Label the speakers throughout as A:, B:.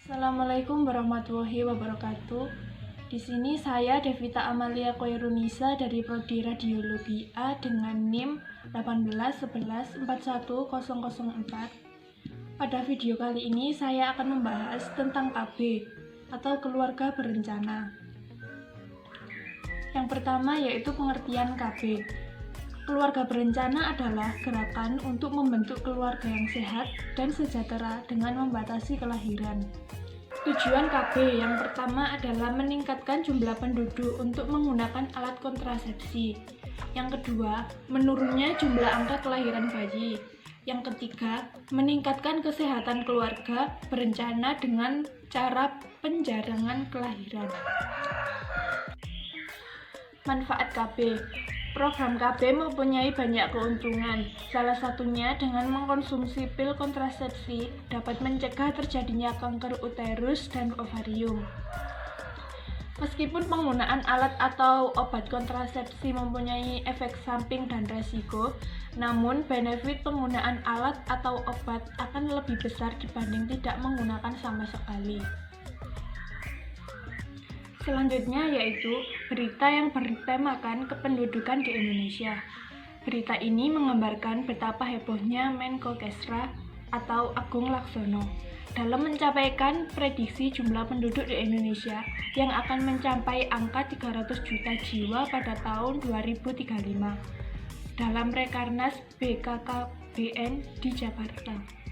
A: Assalamualaikum warahmatullahi wabarakatuh. Di sini saya Devita Amalia Koirunisa dari Prodi Radiologi A dengan NIM 18114104. Pada video kali ini saya akan membahas tentang KB atau keluarga berencana. Yang pertama yaitu pengertian KB. Keluarga berencana adalah gerakan untuk membentuk keluarga yang sehat dan sejahtera dengan membatasi kelahiran. Tujuan KB yang pertama adalah meningkatkan jumlah penduduk untuk menggunakan alat kontrasepsi. Yang kedua, menurunnya jumlah angka kelahiran bayi. Yang ketiga, meningkatkan kesehatan keluarga berencana dengan cara penjaringan kelahiran. Manfaat KB. Program KB mempunyai banyak keuntungan. Salah satunya dengan mengkonsumsi pil kontrasepsi dapat mencegah terjadinya kanker uterus dan ovarium. Meskipun penggunaan alat atau obat kontrasepsi mempunyai efek samping dan resiko, namun benefit penggunaan alat atau obat akan lebih besar dibanding tidak menggunakan sama sekali. Selanjutnya yaitu berita yang bertemakan kependudukan di Indonesia. Berita ini menggambarkan betapa hebohnya Menko Kesra atau Agung Laksono dalam mencapaikan prediksi jumlah penduduk di Indonesia yang akan mencapai angka 300 juta jiwa pada tahun 2035 dalam Rekernas BKKBN di Jakarta.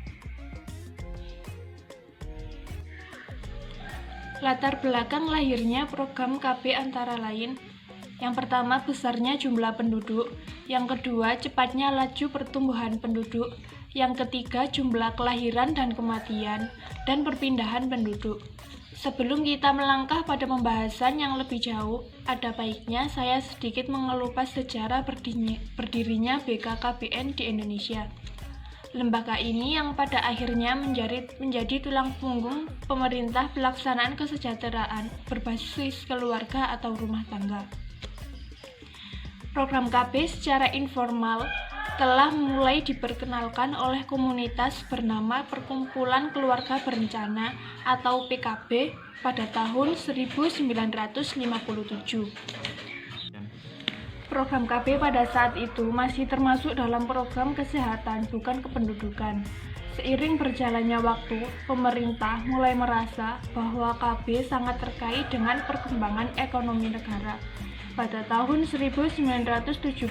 A: Latar belakang lahirnya program KB antara lain, yang pertama besarnya jumlah penduduk, yang kedua cepatnya laju pertumbuhan penduduk, yang ketiga jumlah kelahiran dan kematian, dan perpindahan penduduk. Sebelum kita melangkah pada pembahasan yang lebih jauh, ada baiknya saya sedikit mengelupas sejarah berdirinya BKKBN di Indonesia. Lembaga ini yang pada akhirnya menjadi tulang punggung pemerintah pelaksanaan kesejahteraan berbasis keluarga atau rumah tangga. Program KB secara informal telah mulai diperkenalkan oleh komunitas bernama Perkumpulan Keluarga Berencana atau PKB pada tahun 1957. Program KB pada saat itu masih termasuk dalam program kesehatan, bukan kependudukan. Seiring berjalannya waktu, pemerintah mulai merasa bahwa KB sangat terkait dengan perkembangan ekonomi negara. Pada tahun 1970,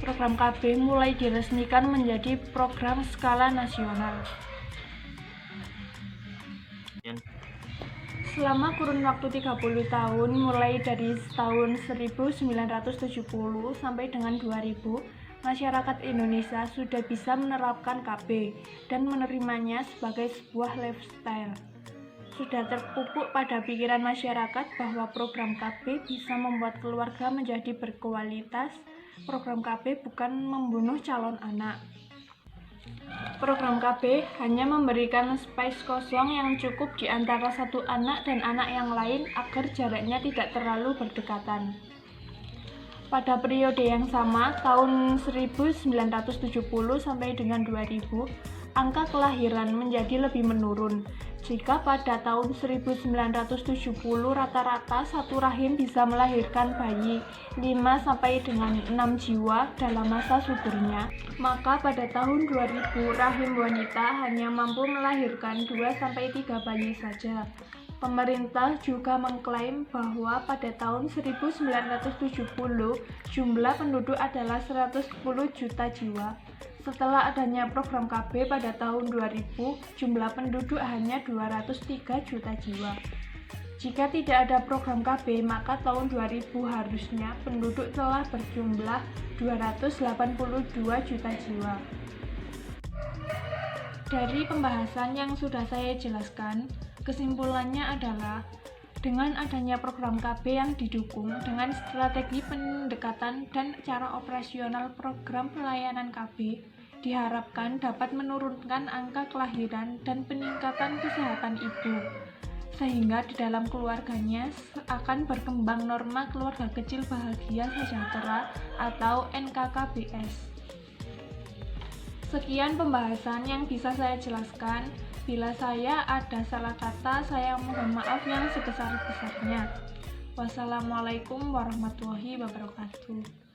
A: program KB mulai diresmikan menjadi program skala nasional. Selama kurun waktu 30 tahun, mulai dari tahun 1970 sampai dengan 2000, masyarakat Indonesia sudah bisa menerapkan KB dan menerimanya sebagai sebuah lifestyle. Sudah terpupuk pada pikiran masyarakat bahwa program KB bisa membuat keluarga menjadi berkualitas. Program KB bukan membunuh calon anak. Program KB hanya memberikan space kosong yang cukup di antara satu anak dan anak yang lain agar jaraknya tidak terlalu berdekatan. Pada periode yang sama, tahun 1970 sampai dengan 2000, angka kelahiran menjadi lebih menurun. Jika pada tahun 1970 rata-rata satu rahim bisa melahirkan bayi 5 sampai dengan 6 jiwa dalam masa suburnya, maka pada tahun 2000 rahim wanita hanya mampu melahirkan 2 sampai 3 bayi saja. Pemerintah juga mengklaim bahwa pada tahun 1970 jumlah penduduk adalah 110 juta jiwa. Setelah adanya program KB pada tahun 2000, jumlah penduduk hanya 203 juta jiwa. Jika tidak ada program KB, maka tahun 2000 harusnya penduduk telah berjumlah 282 juta jiwa. Dari pembahasan yang sudah saya jelaskan, kesimpulannya adalah dengan adanya program KB yang didukung dengan strategi pendekatan dan cara operasional program pelayanan KB, diharapkan dapat menurunkan angka kelahiran dan peningkatan kesehatan ibu, sehingga di dalam keluarganya akan berkembang norma keluarga kecil bahagia sejahtera atau NKKBS. Sekian pembahasan yang bisa saya jelaskan. Bila saya ada salah kata, saya mohon maaf yang sebesar-besarnya. Wassalamualaikum warahmatullahi wabarakatuh.